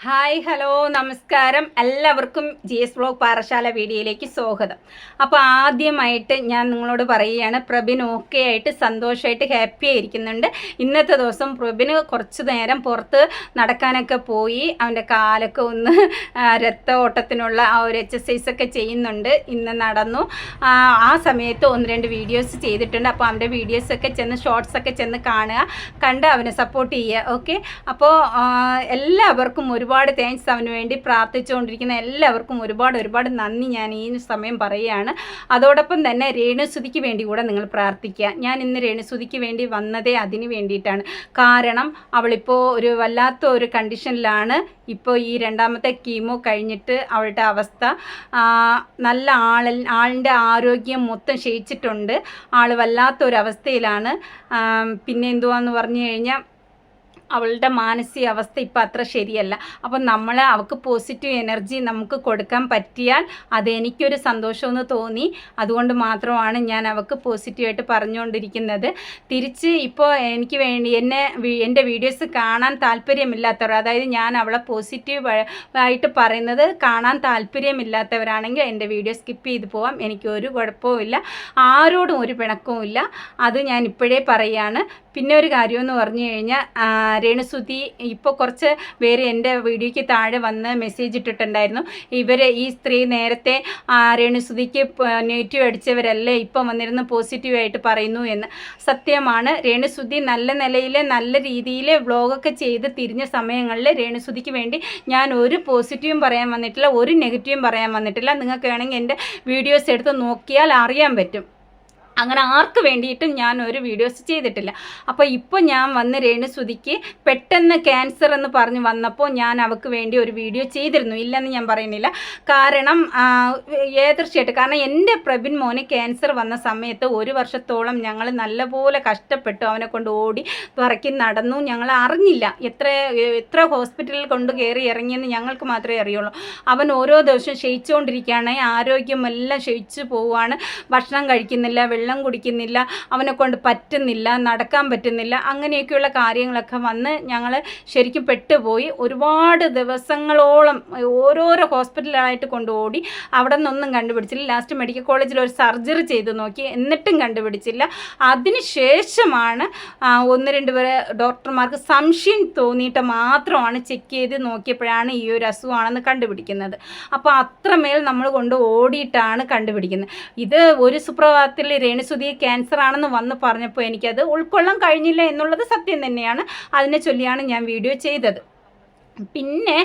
Hi hello നമസ്കാരം എല്ലാവർക്കും GS vlog Parassala വീഡിയോയിലേക്ക് സ്വാഗതം. അപ്പോൾ ആദ്യമായിട്ട് ഞാൻ നിങ്ങളോട് പറയുകയാണ്, പ്രബിൻ ഓക്കെ ആയിട്ട് സന്തോഷമായിട്ട് ഹാപ്പി ആയിരിക്കുന്നുണ്ട്. ഇന്നത്തെ ദിവസം പ്രബിന് കുറച്ച് നേരം പുറത്ത് നടക്കാനൊക്കെ പോയി അവൻ്റെ കാലൊക്കെ ഒന്ന് രക്ത ഓട്ടത്തിനുള്ള ആ ഒരു എക്സസൈസൊക്കെ ചെയ്യുന്നുണ്ട്. ഇന്ന് നടന്നു. ആ സമയത്ത് 1-2 വീഡിയോസ് ചെയ്തിട്ടുണ്ട്. അപ്പോൾ അവൻ്റെ വീഡിയോസൊക്കെ ഷോർട്സൊക്കെ കാണുക, കണ്ട് അവനെ സപ്പോർട്ട് ചെയ്യുക. ഓക്കെ, അപ്പോൾ എല്ലാവർക്കും ഒരുപാട് താങ്ക്സ്. അവന് വേണ്ടി പ്രാർത്ഥിച്ചുകൊണ്ടിരിക്കുന്ന എല്ലാവർക്കും ഒരുപാട് നന്ദി ഞാൻ ഈ സമയം പറയുകയാണ്. അതോടൊപ്പം തന്നെ രേണുസുതിക്ക് വേണ്ടി കൂടെ നിങ്ങൾ പ്രാർത്ഥിക്കുക. ഞാൻ ഇന്ന് രേണുസുതിക്ക് വേണ്ടി വന്നതേ അതിന് വേണ്ടിയിട്ടാണ്. കാരണം അവളിപ്പോൾ ഒരു വല്ലാത്ത ഒരു കണ്ടീഷനിലാണ്. ഇപ്പോൾ ഈ 2ാമത്തെ കീമോ കഴിഞ്ഞിട്ട് അവളുടെ അവസ്ഥ നല്ല ആളിൻ്റെ ആരോഗ്യം മൊത്തം ക്ഷയിച്ചിട്ടുണ്ട്. ആൾ വല്ലാത്തൊരവസ്ഥയിലാണ്. പിന്നെ എന്തുവാന്ന് പറഞ്ഞു കഴിഞ്ഞാൽ അവളുടെ മാനസികാവസ്ഥ ഇപ്പം അത്ര ശരിയല്ല. അപ്പം അവൾക്ക് പോസിറ്റീവ് എനർജി നമുക്ക് കൊടുക്കാൻ പറ്റിയാൽ അതെനിക്കൊരു സന്തോഷമെന്ന് തോന്നി. അതുകൊണ്ട് മാത്രമാണ് ഞാൻ അവൾക്ക് പോസിറ്റീവായിട്ട് പറഞ്ഞുകൊണ്ടിരിക്കുന്നത്. തിരിച്ച് ഇപ്പോൾ എനിക്ക് വേണ്ടി എൻ്റെ വീഡിയോസ് കാണാൻ താല്പര്യമില്ലാത്തവർ, അതായത് ഞാൻ അവളെ പോസിറ്റീവായിട്ട് പറയുന്നത് കാണാൻ താല്പര്യമില്ലാത്തവരാണെങ്കിൽ എൻ്റെ വീഡിയോ സ്കിപ്പ് ചെയ്ത് പോവാം. എനിക്കൊരു കുഴപ്പവുമില്ല, ആരോടും ഒരു പിണക്കവും ഇല്ല. അത് ഞാൻ ഇപ്പോഴേ പറയുകയാണ്. പിന്നെ ഒരു കാര്യമെന്ന് പറഞ്ഞു കഴിഞ്ഞാൽ, രേണുസുതി ഇപ്പോൾ കുറച്ച് പേര് എൻ്റെ വീഡിയോയ്ക്ക് താഴെ വന്ന് മെസ്സേജ് ഇട്ടിട്ടുണ്ടായിരുന്നു. ഈ സ്ത്രീ നേരത്തെ രേണുസുതിക്ക് നെഗറ്റീവ് അടിച്ചവരല്ലേ ഇപ്പം വന്നിരുന്ന് പോസിറ്റീവായിട്ട് പറയുന്നു എന്ന്. സത്യമാണ്. രേണുസുതി നല്ല നിലയിൽ നല്ല രീതിയിൽ വ്ളോഗൊക്കെ ചെയ്ത് തിരിഞ്ഞ സമയങ്ങളിൽ രേണുസുതിക്ക് വേണ്ടി ഞാൻ ഒരു പോസിറ്റീവും പറയാൻ വന്നിട്ടില്ല, ഒരു നെഗറ്റീവും പറയാൻ വന്നിട്ടില്ല. നിങ്ങൾക്ക് വേണമെങ്കിൽ എൻ്റെ വീഡിയോസ് എടുത്ത് നോക്കിയാൽ അറിയാൻ പറ്റും. അങ്ങനെ ആർക്ക് വേണ്ടിയിട്ടും ഞാൻ ഒരു വീഡിയോസ് ചെയ്തിട്ടില്ല. അപ്പോൾ ഇപ്പോൾ ഞാൻ വന്ന് രേണുസുതിക്ക് പെട്ടെന്ന് ക്യാൻസർ എന്ന് പറഞ്ഞ് വന്നപ്പോൾ ഞാൻ അവൾക്ക് വേണ്ടി ഒരു വീഡിയോ ചെയ്തിരുന്നു, ഇല്ലെന്ന് ഞാൻ പറയുന്നില്ല. കാരണം കാരണം എൻ്റെ പ്രബിൻ മോന് ക്യാൻസർ വന്ന സമയത്ത് 1 വർഷത്തോളം ഞങ്ങൾ നല്ലപോലെ കഷ്ടപ്പെട്ടു. അവനെ കൊണ്ട് ഓടി പിറക്കി നടന്നു. ഞങ്ങൾ അറിഞ്ഞില്ല എത്ര ഹോസ്പിറ്റലിൽ കൊണ്ട് കയറി ഇറങ്ങിയെന്ന് ഞങ്ങൾക്ക് മാത്രമേ അറിയുള്ളൂ. അവൻ ഓരോ ദിവസവും ക്ഷയിച്ചുകൊണ്ടിരിക്കുകയാണ്. ആരോഗ്യമെല്ലാം ക്ഷയിച്ചു പോവുകയാണ്. ഭക്ഷണം കഴിക്കുന്നില്ല, വെള്ളം കുടിക്കുന്നില്ല, അവനെ കൊണ്ട് പറ്റുന്നില്ല, നടക്കാൻ പറ്റുന്നില്ല. അങ്ങനെയൊക്കെയുള്ള കാര്യങ്ങളൊക്കെ വന്ന് ഞങ്ങൾ ശരിക്കും പെട്ടുപോയി. ഒരുപാട് ദിവസങ്ങളോളം ഓരോരോ ഹോസ്പിറ്റലായിട്ട് കൊണ്ടുപോയി. അവിടെ നിന്നൊന്നും കണ്ടുപിടിച്ചില്ല. ലാസ്റ്റ് മെഡിക്കൽ കോളേജിൽ ഒരു സർജറി ചെയ്ത് നോക്കി, എന്നിട്ടും കണ്ടുപിടിച്ചില്ല. അതിനുശേഷമാണ് 1-2 പേര് ഡോക്ടർമാർക്ക് സംശയം തോന്നിയിട്ട് മാത്രമാണ് ചെക്ക് ചെയ്ത് നോക്കിയപ്പോഴാണ് ഈ ഒരു അസുഖമാണെന്ന് കണ്ടുപിടിക്കുന്നത്. അപ്പോൾ അത്രമേൽ നമ്മൾ കൊണ്ട് ഓടിയിട്ടാണ് കണ്ടുപിടിക്കുന്നത്. ഇത് ഒരു സുപ്രഭാതത്തിൽ രേണുസുതി ക്യാൻസർ ആണെന്ന് വന്ന് പറഞ്ഞപ്പോൾ എനിക്കത് ഉൾക്കൊള്ളാൻ കഴിഞ്ഞില്ല എന്നുള്ളത് സത്യം തന്നെയാണ്. അതിനെ ചൊല്ലിയാണ് ഞാൻ വീഡിയോ ചെയ്തത്. പിന്നെ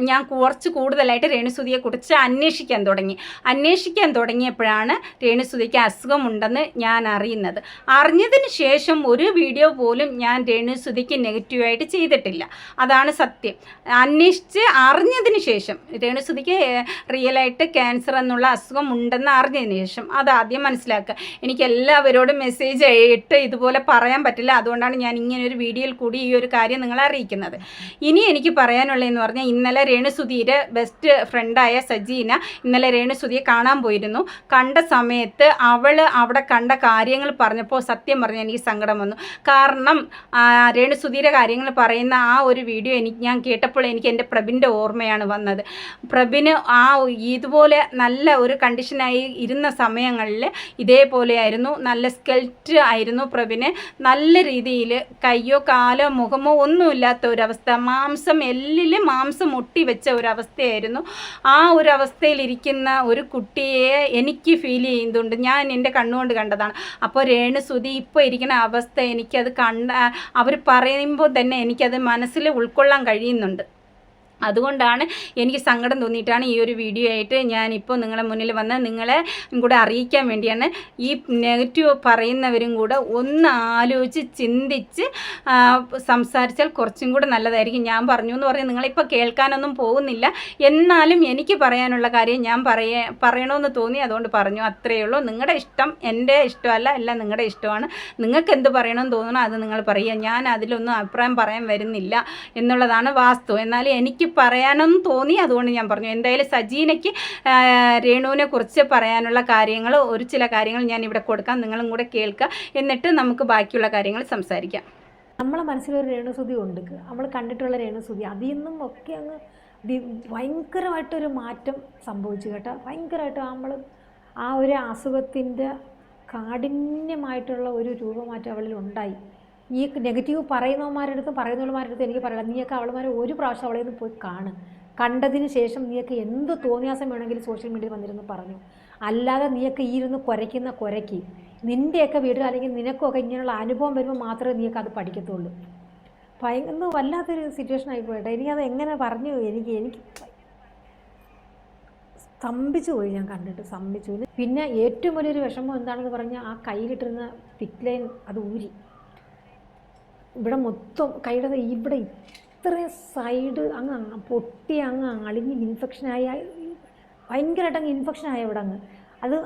ഞാൻ കുറച്ച് കൂടുതലായിട്ട് രേണുസുതിയെക്കുറിച്ച് അന്വേഷിക്കാൻ തുടങ്ങിയപ്പോഴാണ് രേണുസുതിക്ക് അസുഖമുണ്ടെന്ന് ഞാൻ അറിയുന്നത്. അറിഞ്ഞതിന് ശേഷം ഒരു വീഡിയോ പോലും ഞാൻ രേണുസുതിക്ക് നെഗറ്റീവായിട്ട് ചെയ്തിട്ടില്ല. അതാണ് സത്യം. അറിഞ്ഞതിന് ശേഷം രേണുസുതിക്ക് റിയലായിട്ട് ക്യാൻസർ എന്നുള്ള അസുഖം ഉണ്ടെന്ന് അറിഞ്ഞതിന് ശേഷം അതാദ്യം മനസ്സിലാക്കുക. എനിക്ക് എല്ലാവരോടും മെസ്സേജ് ഇട്ട് ഇതുപോലെ പറയാൻ പറ്റില്ല. അതുകൊണ്ടാണ് ഞാൻ ഇങ്ങനൊരു വീഡിയോയിൽ കൂടി ഈ ഒരു കാര്യം നിങ്ങളെ അറിയിക്കുന്നത്. ഇനി എനിക്ക് പറയാനുള്ളതെന്ന് പറഞ്ഞാൽ, ഇന്നലെ രേണുസുതിയുടെ ബെസ്റ്റ് ഫ്രണ്ടായ സജീന ഇന്നലെ രേണുസുതിയെ കാണാൻ പോയിരുന്നു. കണ്ട സമയത്ത് അവൾ അവിടെ കണ്ട കാര്യങ്ങൾ പറഞ്ഞപ്പോൾ സത്യം പറഞ്ഞാൽ എനിക്ക് സങ്കടം വന്നു. കാരണം രേണുസുതിയുടെ കാര്യങ്ങൾ പറയുന്ന ആ ഒരു വീഡിയോ ഞാൻ കേട്ടപ്പോൾ എനിക്ക് എൻ്റെ പ്രബിൻ്റെ ഓർമ്മയാണ് വന്നത്. പ്രബിന് ഇതുപോലെ നല്ല ഒരു കണ്ടീഷനായി ഇരുന്ന സമയങ്ങളിൽ ഇതേപോലെയായിരുന്നു. നല്ല സ്കെൽറ്റ് ആയിരുന്നു പ്രബിന്. നല്ല രീതിയിൽ കയ്യോ കാലോ മുഖമോ ഒന്നുമില്ലാത്ത ഒരവസ്ഥ. എല്ലിൽ മാംസം ഒട്ടിവെച്ച ഒരവസ്ഥയായിരുന്നു. ആ ഒരു അവസ്ഥയിലിരിക്കുന്ന ഒരു കുട്ടിയെ എനിക്ക് ഫീൽ ചെയ്യുന്നുണ്ട്. ഞാൻ എൻ്റെ കണ്ണുകൊണ്ട് കണ്ടതാണ്. അപ്പോൾ രേണുസുതി ഇപ്പോൾ ഇരിക്കുന്ന അവസ്ഥ എനിക്കത് അവർ പറയുമ്പോൾ തന്നെ എനിക്കത് മനസ്സിൽ ഉൾക്കൊള്ളാൻ കഴിയുന്നുണ്ട്. അതുകൊണ്ടാണ് എനിക്ക് സങ്കടം തോന്നിയിട്ടാണ് ഈ ഒരു വീഡിയോ ആയിട്ട് ഞാനിപ്പോൾ നിങ്ങളെ മുന്നിൽ വന്ന് നിങ്ങളെ കൂടെ അറിയിക്കാൻ വേണ്ടിയാണ്. ഈ നെഗറ്റീവ് പറയുന്നവരും കൂടെ ഒന്ന് ആലോചിച്ച് ചിന്തിച്ച് സംസാരിച്ചാൽ കുറച്ചും കൂടെ നല്ലതായിരിക്കും. ഞാൻ പറഞ്ഞു എന്ന് പറഞ്ഞ് നിങ്ങളിപ്പോൾ കേൾക്കാനൊന്നും പോകുന്നില്ല. എന്നാലും എനിക്ക് പറയാനുള്ള കാര്യം ഞാൻ പറയണമെന്ന് തോന്നി, അതുകൊണ്ട് പറഞ്ഞു. അത്രയേ ഉള്ളൂ. നിങ്ങളുടെ ഇഷ്ടം എൻ്റെ ഇഷ്ടമല്ല, എല്ലാം നിങ്ങളുടെ ഇഷ്ടമാണ്. നിങ്ങൾക്ക് എന്ത് പറയണമെന്ന് തോന്നണം അത് നിങ്ങൾ പറയുക. ഞാൻ അതിലൊന്നും അഭിപ്രായം പറയാൻ വരുന്നില്ല എന്നുള്ളതാണ് വാസ്തു. എന്നാലും എനിക്ക് പറയാനൊന്നും തോന്നി, അതുകൊണ്ട് ഞാൻ പറഞ്ഞു. എന്തായാലും സജീനയ്ക്ക് രേണുവിനെ കുറിച്ച് പറയാനുള്ള കാര്യങ്ങൾ ചില കാര്യങ്ങൾ ഞാൻ ഇവിടെ കൊടുക്കാം, നിങ്ങളും കൂടെ കേൾക്കുക. എന്നിട്ട് നമുക്ക് ബാക്കിയുള്ള കാര്യങ്ങൾ സംസാരിക്കാം. നമ്മളെ മനസ്സിലൊരു രേണുസുതി ഉണ്ട്, നമ്മൾ കണ്ടിട്ടുള്ള രേണുസുതി, അതിൽ നിന്നും ഒക്കെ അങ്ങ് ഭയങ്കരമായിട്ടൊരു മാറ്റം സംഭവിച്ചു കേട്ടോ. ഭയങ്കരമായിട്ട് നമ്മൾ ആ ഒരു അസുഖത്തിൻ്റെ കാഠിന്യമായിട്ടുള്ള ഒരു രൂപമാറ്റം അവളിൽ ഉണ്ടായി. ഈ നെഗറ്റീവ് പറയുന്നവന്മാരുടെ എനിക്ക് പറയണം, നീയൊക്കെ അവളുമാരെ ഒരു പ്രാവശ്യം അവളെ നിന്ന് പോയി കണ്ടതിന് ശേഷം നീയൊക്കെ എന്ത് തോന്നിയാസം വേണമെങ്കിലും സോഷ്യൽ മീഡിയയിൽ വന്നിരുന്ന് പറഞ്ഞു. അല്ലാതെ നീയൊക്കെ ഈ ഇരുന്ന് കുരയ്ക്ക് നിൻ്റെയൊക്കെ വീട്ടിൽ അല്ലെങ്കിൽ നിനക്കൊക്കെ ഇങ്ങനെയുള്ള അനുഭവം വരുമ്പോൾ മാത്രമേ നീയൊക്കെ അത് പഠിക്കത്തുള്ളൂ. ഭയങ്കര വല്ലാത്തൊരു സിറ്റുവേഷൻ ആയിപ്പോയിട്ടെ. എനിക്കത് എങ്ങനെ പറഞ്ഞു, എനിക്ക് സ്തംഭിച്ചു പോയി, ഞാൻ കണ്ടിട്ട് സ്തംഭിച്ചു. പിന്നെ ഏറ്റവും വലിയൊരു വിഷമം എന്താണെന്ന് പറഞ്ഞാൽ ആ കയ്യിലിട്ടിരുന്ന പിക്ക് ലൈൻ അത് ഊരി, ഇവിടെ മൊത്തം കൈയുടെ ഇവിടെ ഇത്രയും സൈഡ് അങ്ങ് പൊട്ടി അങ്ങ് അളിഞ്ഞ് ഇൻഫെക്ഷനായി, ഭയങ്കരമായിട്ട് അങ്ങ് ഇൻഫെക്ഷനായി ഇവിടെ അങ്ങ്.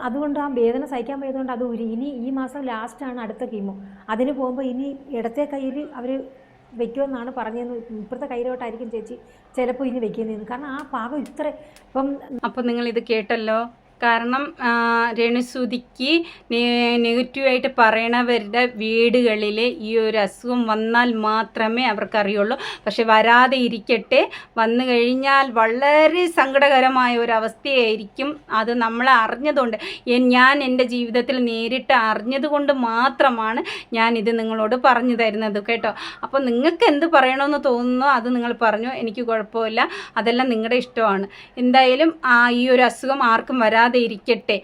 അതുകൊണ്ട് ആ വേദന സഹിക്കാൻ പോയതുകൊണ്ട് അത് ഊരി. ഇനി ഈ മാസം ലാസ്റ്റാണ് അടുത്ത കീമോ. അതിന് പോകുമ്പോൾ ഇനി ഇടത്തെ കയ്യിൽ അവർ വെക്കുമെന്നാണ് പറഞ്ഞതെന്ന്. ഇപ്പോഴത്തെ കയ്യിലോട്ടായിരിക്കും ചേച്ചി ചിലപ്പോൾ ഇനി വെക്കുന്നതെന്ന്. കാരണം ആ ഭാഗം ഇത്ര അപ്പം നിങ്ങളിത് കേട്ടല്ലോ. കാരണം രേണുസുതിക്ക് നെഗറ്റീവായിട്ട് പറയണവരുടെ വീടുകളിൽ ഈ ഒരു അസുഖം വന്നാൽ മാത്രമേ അവർക്കറിയുള്ളൂ. പക്ഷെ വരാതെ ഇരിക്കട്ടെ, വന്നു കഴിഞ്ഞാൽ വളരെ സങ്കടകരമായ ഒരു അവസ്ഥയായിരിക്കും. അത് നമ്മൾ അറിഞ്ഞതുകൊണ്ട്, ഞാൻ എൻ്റെ ജീവിതത്തിൽ നേരിട്ട് അറിഞ്ഞതുകൊണ്ട് മാത്രമാണ് ഞാനിത് നിങ്ങളോട് പറഞ്ഞു തരുന്നത് കേട്ടോ. അപ്പോൾ നിങ്ങൾക്ക് എന്ത് പറയണമെന്ന് തോന്നുന്നോ അത് നിങ്ങൾ പറഞ്ഞു, എനിക്ക് കുഴപ്പമില്ല, അതെല്ലാം നിങ്ങളുടെ ഇഷ്ടമാണ്. എന്തായാലും ഈ ഒരു അസുഖം ആർക്കും വരാതെ ഇരിക്കട്ടെ,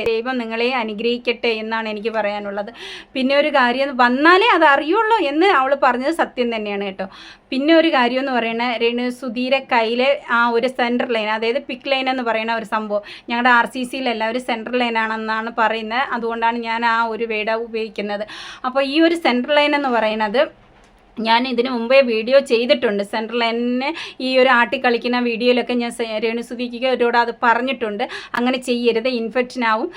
ദൈവം നിങ്ങളെ അനുഗ്രഹിക്കട്ടെ എന്നാണ് എനിക്ക് പറയാനുള്ളത്. പിന്നെ ഒരു കാര്യം, വന്നാലേ അത് അറിയുള്ളൂ എന്ന് അവൾ പറഞ്ഞത് സത്യം തന്നെയാണ് കേട്ടോ. പിന്നെ ഒരു കാര്യം എന്ന് പറയുന്നത്, രേണുസുധിയുടെ കയ്യിലെ ആ ഒരു സെൻറ്റർ ലൈൻ, അതായത് പിക്ക് ലൈൻ എന്ന് പറയുന്ന ഒരു സംഭവം, ഞങ്ങളുടെ RCCയിലെല്ലാം ഒരു സെൻറ്റർ ലൈനാണെന്നാണ് പറയുന്നത്. അതുകൊണ്ടാണ് ഞാൻ ആ ഒരു വേർഡ് ഉപയോഗിക്കുന്നത്. അപ്പോൾ ഈ ഒരു സെൻറ്റർ ലൈൻ എന്ന് പറയുന്നത് ഞാൻ ഇതിന് മുമ്പേ വീഡിയോ ചെയ്തിട്ടുണ്ട്. സെൻട്രൽ ലൈനിന് ഈ ഒരു ആട്ടി കളിക്കുന്ന വീഡിയോയിലൊക്കെ ഞാൻ രേണുസുധിക്ക് ഒരുപാട് അത് പറഞ്ഞിട്ടുണ്ട്. അങ്ങനെ ചെയ്യരുത്, ഇൻഫെക്ഷൻ ആവും.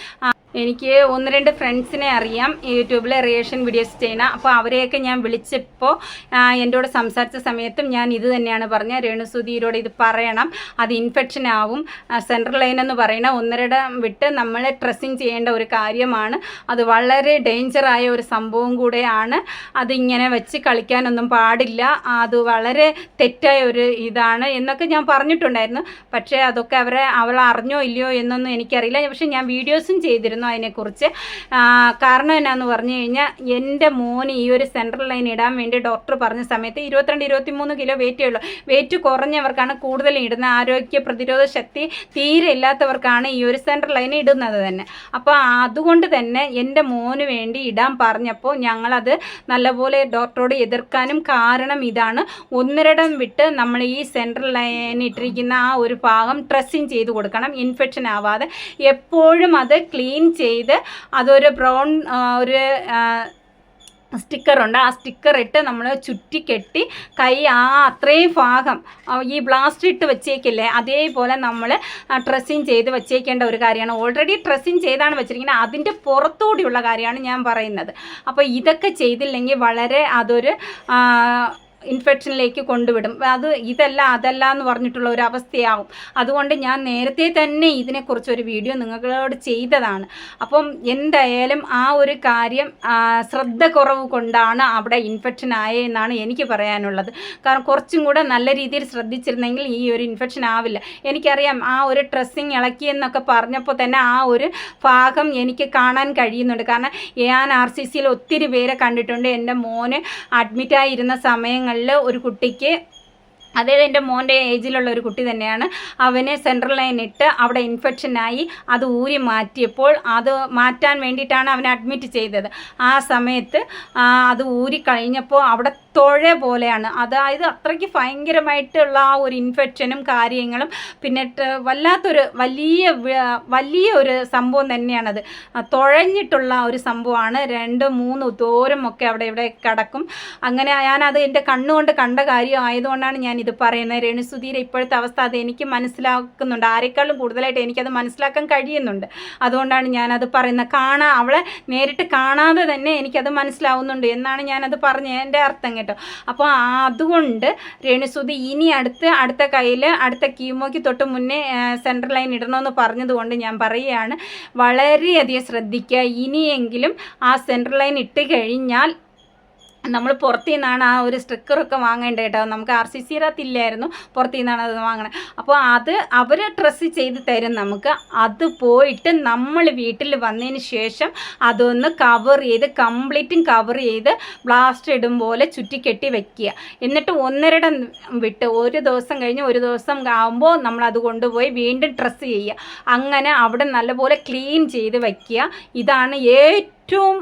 എനിക്ക് 1-2 ഫ്രണ്ട്സിനെ അറിയാം യൂട്യൂബിൽ റിയാക്ഷൻ വീഡിയോസ് ചെയ്യണം. അപ്പോൾ അവരെയൊക്കെ ഞാൻ വിളിച്ചപ്പോൾ എൻ്റെ കൂടെ സംസാരിച്ച സമയത്തും ഞാൻ ഇത് തന്നെയാണ് പറഞ്ഞത്, രേണുസുധിയോട് ഇത് പറയണം, അത് ഇൻഫെക്ഷൻ ആവും. സെൻട്രൽ ലൈൻ എന്ന് പറയുന്ന 1-2 വിട്ട് നമ്മൾ ഡ്രസ്സിങ് ചെയ്യേണ്ട ഒരു കാര്യമാണ്. അത് വളരെ ഡേഞ്ചറായ ഒരു സംഭവം കൂടെയാണ്. അതിങ്ങനെ വെച്ച് കളിക്കാനൊന്നും പാടില്ല, അത് വളരെ തെറ്റായ ഒരു ഇതാണ് എന്നൊക്കെ ഞാൻ പറഞ്ഞിട്ടുണ്ടായിരുന്നു. പക്ഷേ അതൊക്കെ അവൾ അറിഞ്ഞോ ഇല്ലയോ എന്നൊന്നും എനിക്കറിയില്ല. പക്ഷേ ഞാൻ വീഡിയോസും ചെയ്തിരുന്നു അതിനെക്കുറിച്ച്. കാരണം എന്നാന്ന് പറഞ്ഞു കഴിഞ്ഞാൽ, എൻ്റെ മോന് ഈ ഒരു സെൻട്രൽ ലൈൻ ഇടാൻ വേണ്ടി ഡോക്ടർ പറഞ്ഞ സമയത്ത് 22-23 കിലോ വെയിറ്റേ ഉള്ളൂ. വെയിറ്റ് കുറഞ്ഞവർക്കാണ് കൂടുതൽ ഇടുന്നത്. ആരോഗ്യ പ്രതിരോധ ശക്തി തീരെ ഇല്ലാത്തവർക്കാണ് ഈ ഒരു സെൻട്രൽ ലൈൻ ഇടുന്നത് തന്നെ. അപ്പോൾ അതുകൊണ്ട് തന്നെ എൻ്റെ മോന് വേണ്ടി ഇടാൻ പറഞ്ഞപ്പോൾ ഞങ്ങളത് നല്ലപോലെ ഡോക്ടറോട് എതിർക്കാനും കാരണം ഇതാണ്. 1-2 വിട്ട് നമ്മൾ ഈ സെൻട്രൽ ലൈൻ ഇട്ടിരിക്കുന്ന ആ ഒരു ഭാഗം ഡ്രസ്സിങ് ചെയ്ത് കൊടുക്കണം, ഇൻഫെക്ഷൻ ആവാതെ. എപ്പോഴും അത് ക്ലീൻ ചെയ്ത് അതൊരു ബ്രൗൺ ഒരു സ്റ്റിക്കറുണ്ട്, ആ സ്റ്റിക്കർ ഇട്ട് നമ്മൾ ചുറ്റി കെട്ടി കൈ അത്രയും ഭാഗം ഈ ബ്ലാസ്റ്റ് ഇട്ട് വെച്ചേക്കില്ലേ, അതേപോലെ നമ്മൾ ഡ്രസ്സിങ് ചെയ്ത് വെച്ചേക്കേണ്ട ഒരു കാര്യമാണ്. ഓൾറെഡി ഡ്രസ്സിങ് ചെയ്താണ് വെച്ചിരിക്കുന്നത്, അതിൻ്റെ പുറത്തുകൂടിയുള്ള കാര്യമാണ് ഞാൻ പറയുന്നത്. അപ്പോൾ ഇതൊക്കെ ചെയ്തില്ലെങ്കിൽ വളരെ അതൊരു ഇൻഫെക്ഷനിലേക്ക് കൊണ്ടുവിടും. അതല്ല എന്ന് പറഞ്ഞിട്ടുള്ള ഒരു അവസ്ഥയാവും. അതുകൊണ്ട് ഞാൻ നേരത്തെ തന്നെ ഇതിനെക്കുറിച്ചൊരു വീഡിയോ നിങ്ങളോട് ചെയ്തതാണ്. അപ്പം എന്തായാലും ആ ഒരു കാര്യം ശ്രദ്ധ കുറവ് കൊണ്ടാണ് അവിടെ ഇൻഫെക്ഷൻ ആയെന്നാണ് എനിക്ക് പറയാനുള്ളത്. കാരണം കുറച്ചും കൂടെ നല്ല രീതിയിൽ ശ്രദ്ധിച്ചിരുന്നെങ്കിൽ ഈ ഒരു ഇൻഫെക്ഷൻ ആവില്ല. എനിക്കറിയാം, ആ ഒരു ഡ്രസ്സിങ് ഇളക്കിയെന്നൊക്കെ പറഞ്ഞപ്പോൾ തന്നെ ആ ഒരു ഭാഗം എനിക്ക് കാണാൻ കഴിയുന്നുണ്ട്. കാരണം ഞാൻ RCCയിൽ ഒത്തിരി പേരെ കണ്ടിട്ടുണ്ട്. എൻ്റെ മോന് അഡ്മിറ്റായിരുന്ന സമയങ്ങളിൽ ഒരു കുട്ടിക്ക്, അതായത് എൻ്റെ മോൻ്റെ ഏജിലുള്ള ഒരു കുട്ടി തന്നെയാണ്, അവന് സെൻട്രൽ ലൈൻ ഇട്ട് അവിടെ ഇൻഫെക്ഷനായി അത് ഊരി മാറ്റിയപ്പോൾ, അത് മാറ്റാൻ വേണ്ടിയിട്ടാണ് അവനെ അഡ്മിറ്റ് ചെയ്തത്. ആ സമയത്ത് അത് ഊരി കഴിഞ്ഞപ്പോൾ അവിടെ തുഴ പോലെയാണ്, അതായത് അത്രയ്ക്ക് ഭയങ്കരമായിട്ടുള്ള ആ ഒരു ഇൻഫെക്ഷനും കാര്യങ്ങളും, പിന്നെ വല്ലാത്തൊരു വലിയ ഒരു സംഭവം തന്നെയാണത്. തുഴഞ്ഞിട്ടുള്ള ഒരു സംഭവമാണ്. 2-3 ദൂരമൊക്കെ അവിടെ ഇവിടെ കിടക്കും. അങ്ങനെ ഞാനത് എൻ്റെ കണ്ണുകൊണ്ട് കണ്ട കാര്യം ആയതുകൊണ്ടാണ് ഞാൻ ഇത് പറയുന്നത്. രേണുസുധിയുടെ ഇപ്പോഴത്തെ അവസ്ഥ അത് എനിക്ക് മനസ്സിലാക്കുന്നുണ്ട്, ആരെക്കാളും കൂടുതലായിട്ട് എനിക്കത് മനസ്സിലാക്കാൻ കഴിയുന്നുണ്ട്. അതുകൊണ്ടാണ് ഞാനത് പറയുന്നത്. അവളെ നേരിട്ട് കാണാതെ തന്നെ എനിക്കത് മനസ്സിലാവുന്നുണ്ട് എന്നാണ് ഞാനത് പറഞ്ഞത്, എൻ്റെ അർത്ഥം കേട്ടോ. അപ്പോൾ അതുകൊണ്ട് രേണുസുധി ഇനി അടുത്ത കയ്യിൽ അടുത്ത കീമോയ്ക്ക് തൊട്ട് മുന്നേ സെൻട്രൽ ലൈൻ ഇടണമെന്ന് പറഞ്ഞതുകൊണ്ട് ഞാൻ പറയുകയാണ്, വളരെയധികം ശ്രദ്ധിക്കുക. ഇനിയെങ്കിലും ആ സെൻട്രൽ ലൈൻ ഇട്ട് കഴിഞ്ഞാൽ നമ്മൾ പുറത്തു നിന്നാണ് ആ ഒരു സ്റ്റിക്കറൊക്കെ വാങ്ങേണ്ടത് കേട്ടോ. നമുക്ക് RCCയില്ലായിരുന്നു, പുറത്തു നിന്നാണ് അത് വാങ്ങണത്. അപ്പോൾ അത് അവർ ഡ്രസ്സ് ചെയ്ത് തരും നമുക്ക്. അത് പോയിട്ട് നമ്മൾ വീട്ടിൽ വന്നതിന് ശേഷം അതൊന്ന് കവർ ചെയ്ത് കംപ്ലീറ്റും കവർ ചെയ്ത് ബ്ലാസ്റ്റ് ഇടും പോലെ ചുറ്റിക്കെട്ടി വെക്കുക. എന്നിട്ട് 1.5 വിട്ട് ഒരു ദിവസം കഴിഞ്ഞ് ഒരു ദിവസം ആകുമ്പോൾ നമ്മളത് കൊണ്ടുപോയി വീണ്ടും ഡ്രസ്സ് ചെയ്യുക. അങ്ങനെ അവിടെ നല്ലപോലെ ക്ലീൻ ചെയ്ത് വയ്ക്കുക. ഇതാണ് ഏറ്റവും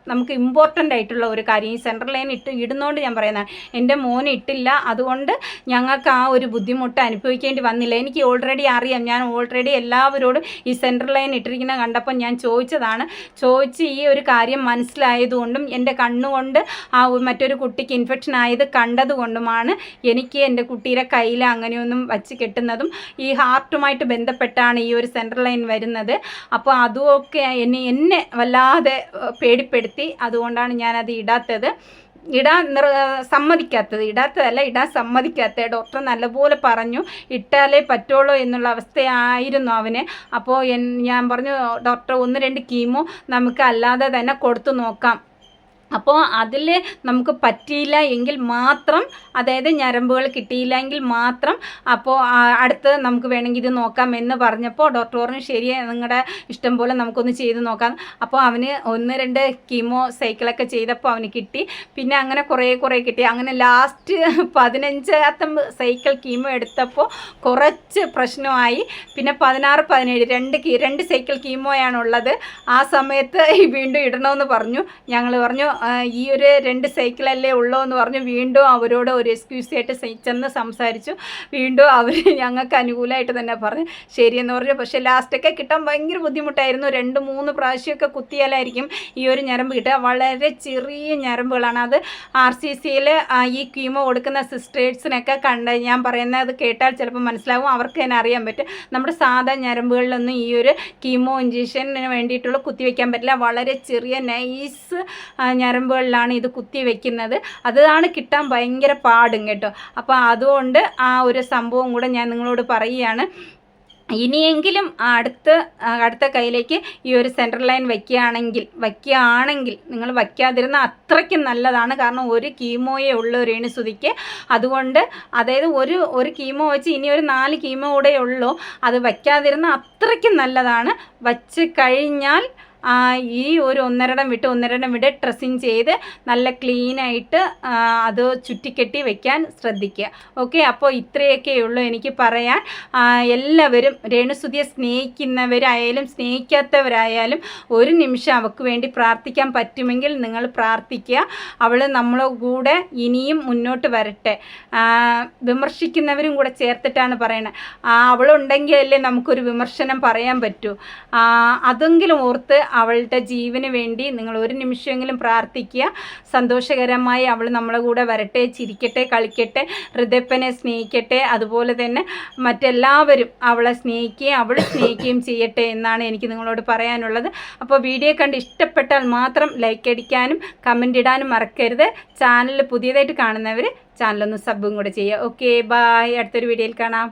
നമുക്ക് ഇമ്പോർട്ടൻ്റ് ആയിട്ടുള്ള ഒരു കാര്യം. ഈ സെൻട്രൽ ലൈൻ ഇടുന്നതുകൊണ്ട് ഞാൻ പറയുന്നതാണ്. എൻ്റെ മോന് ഇട്ടില്ല, അതുകൊണ്ട് ഞങ്ങൾക്ക് ആ ഒരു ബുദ്ധിമുട്ട് അനുഭവിക്കേണ്ടി വന്നില്ല. എനിക്ക് ഓൾറെഡി അറിയാം. ഞാൻ ഓൾറെഡി എല്ലാവരോടും ഈ സെൻട്രൽ ലൈൻ ഇട്ടിരിക്കുന്നത് കണ്ടപ്പോൾ ഞാൻ ചോദിച്ച് ഈ ഒരു കാര്യം മനസ്സിലായതുകൊണ്ടും എൻ്റെ കണ്ണുകൊണ്ട് ആ മറ്റൊരു കുട്ടിക്ക് ഇൻഫെക്ഷൻ ആയത് കണ്ടതുകൊണ്ടുമാണ് എനിക്ക് എൻ്റെ കുട്ടിയുടെ കയ്യിൽ അങ്ങനെയൊന്നും വച്ച് കെട്ടുന്നതും. ഈ ഹാർട്ടുമായിട്ട് ബന്ധപ്പെട്ടാണ് ഈ ഒരു സെൻട്രൽ ലൈൻ വരുന്നത്. അപ്പോൾ അതുമൊക്കെ എന്നെ വല്ലാതെ പേടിപ്പെടുത്തി. അതുകൊണ്ടാണ് ഞാനത് ഇടാൻ സമ്മതിക്കാത്തത്. ഡോക്ടർ നല്ലപോലെ പറഞ്ഞു ഇട്ടാലേ പറ്റുള്ളൂ എന്നുള്ള അവസ്ഥയായിരുന്നു അവന്. അപ്പോൾ ഞാൻ പറഞ്ഞു, ഡോക്ടർ 1-2 കീമോ നമുക്ക് അല്ലാതെ തന്നെ കൊടുത്തു നോക്കാം. അപ്പോൾ അതിൽ നമുക്ക് പറ്റിയില്ല എങ്കിൽ മാത്രം, അതായത് ഞരമ്പുകൾ കിട്ടിയില്ല എങ്കിൽ മാത്രം അപ്പോൾ അടുത്ത് നമുക്ക് വേണമെങ്കിൽ ഇത് നോക്കാം എന്ന് പറഞ്ഞപ്പോൾ ഡോക്ടർ പറഞ്ഞു ശരി, നിങ്ങളുടെ ഇഷ്ടം പോലെ നമുക്കൊന്ന് ചെയ്ത് നോക്കാം. അപ്പോൾ അവന് 1-2 കീമോ സൈക്കിളൊക്കെ ചെയ്തപ്പോൾ അവന് കിട്ടി. പിന്നെ അങ്ങനെ കുറേ കിട്ടി. അങ്ങനെ ലാസ്റ്റ് 15ാമത്തെ സൈക്കിൾ കീമോ എടുത്തപ്പോൾ കുറച്ച് പ്രശ്നമായി. പിന്നെ 16-17 രണ്ട് സൈക്കിൾ കീമോയാണുള്ളത്. ആ സമയത്ത് വീണ്ടും ഇടണമെന്ന് പറഞ്ഞു. ഞങ്ങൾ പറഞ്ഞു ഈ ഒരു 2 സൈക്കിളല്ലേ ഉള്ളൂ എന്ന് പറഞ്ഞു. വീണ്ടും അവരോട് ഒരു എക്സ്ക്യൂസ് ആയിട്ട് ചെന്ന് സംസാരിച്ചു. വീണ്ടും അവർ ഞങ്ങൾക്ക് അനുകൂലമായിട്ട് തന്നെ പറഞ്ഞു ശരിയെന്ന് പറഞ്ഞു. പക്ഷേ ലാസ്റ്റൊക്കെ കിട്ടാൻ ഭയങ്കര ബുദ്ധിമുട്ടായിരുന്നു. 2-3 പ്രാവശ്യമൊക്കെ കുത്തിയാലായിരിക്കും ഈ ഒരു ഞരമ്പ് കിട്ടുക. വളരെ ചെറിയ ഞരമ്പുകളാണ്. അത് RCCയിൽ ഈ കീമോ കൊടുക്കുന്ന സിസ്റ്റേഴ്സിനൊക്കെ ഞാൻ പറയുന്നത് കേട്ടാൽ ചിലപ്പോൾ മനസ്സിലാവും, അവർക്ക് തന്നെ അറിയാൻ പറ്റും. നമ്മുടെ സാധാ ഞരമ്പുകളിലൊന്നും ഈ ഒരു കീമോ ഇഞ്ചക്ഷന് വേണ്ടിയിട്ടുള്ള കുത്തിവെക്കാൻ പറ്റില്ല. വളരെ ചെറിയ നൈസ് ഞരമ്പുകളിലാണ് ഇത് കുത്തി വെക്കുന്നത്. അതാണ് കിട്ടാൻ ഭയങ്കര പാടും കേട്ടോ. അപ്പോൾ അതുകൊണ്ട് ആ ഒരു സംഭവം കൂടെ ഞാൻ നിങ്ങളോട് പറയുകയാണ്. ഇനിയെങ്കിലും അടുത്ത കയ്യിലേക്ക് ഈ ഒരു സെൻട്രൽ ലൈൻ വയ്ക്കുകയാണെങ്കിൽ നിങ്ങൾ വയ്ക്കാതിരുന്ന അത്രയ്ക്കും നല്ലതാണ്. കാരണം ഒരു കീമോയേ ഉള്ളൂ രേണുസുതിക്ക്. അതുകൊണ്ട് അതായത് ഒരു കീമോ വെച്ച് ഇനി ഒരു 4 കീമോ കൂടെ ഉള്ളൂ. അത് വയ്ക്കാതിരുന്ന അത്രയ്ക്കും നല്ലതാണ്. വച്ച് കഴിഞ്ഞാൽ ഈ ഒരു 1.5 വിട്ട് ഡ്രസ്സിങ് ചെയ്ത് നല്ല ക്ലീനായിട്ട് അത് ചുറ്റിക്കെട്ടി വെക്കാൻ ശ്രദ്ധിക്കുക. ഓക്കെ, അപ്പോൾ ഇത്രയൊക്കെയുള്ളൂ എനിക്ക് പറയാൻ. എല്ലാവരും രേണുസുതിയെ സ്നേഹിക്കുന്നവരായാലും സ്നേഹിക്കാത്തവരായാലും ഒരു നിമിഷം അവൾക്ക് വേണ്ടി പ്രാർത്ഥിക്കാൻ പറ്റുമെങ്കിൽ നിങ്ങൾ പ്രാർത്ഥിക്കുക. അവൾ നമ്മളെ കൂടെ ഇനിയും മുന്നോട്ട് വരട്ടെ. വിമർശിക്കുന്നവരും കൂടെ ചേർത്തിട്ടാണ് പറയണത്. അവളുണ്ടെങ്കിലല്ലേ നമുക്കൊരു വിമർശനം പറയാൻ പറ്റൂ. അതെങ്കിലും ഓർത്ത് അവളുടെ ജീവന് വേണ്ടി നിങ്ങൾ ഒരു നിമിഷമെങ്കിലും പ്രാർത്ഥിക്കുക. സന്തോഷകരമായി അവൾ നമ്മളെ കൂടെ വരട്ടെ, ചിരിക്കട്ടെ, കളിക്കട്ടെ, ഹൃദയപ്പനെ സ്നേഹിക്കട്ടെ. അതുപോലെ തന്നെ മറ്റെല്ലാവരും അവളെ സ്നേഹിക്കുകയും ചെയ്യട്ടെ എന്നാണ് എനിക്ക് നിങ്ങളോട് പറയാനുള്ളത്. അപ്പോൾ വീഡിയോ കണ്ട് ഇഷ്ടപ്പെട്ടാൽ മാത്രം ലൈക്ക് അടിക്കാനും കമൻ്റ് ഇടാനും മറക്കരുത്. ചാനൽ പുതിയതായിട്ട് കാണുന്നവർ ചാനലൊന്ന് സബ്ബും കൂടെ ചെയ്യുക. Okay, bye. അടുത്തൊരു വീഡിയോയിൽ കാണാം.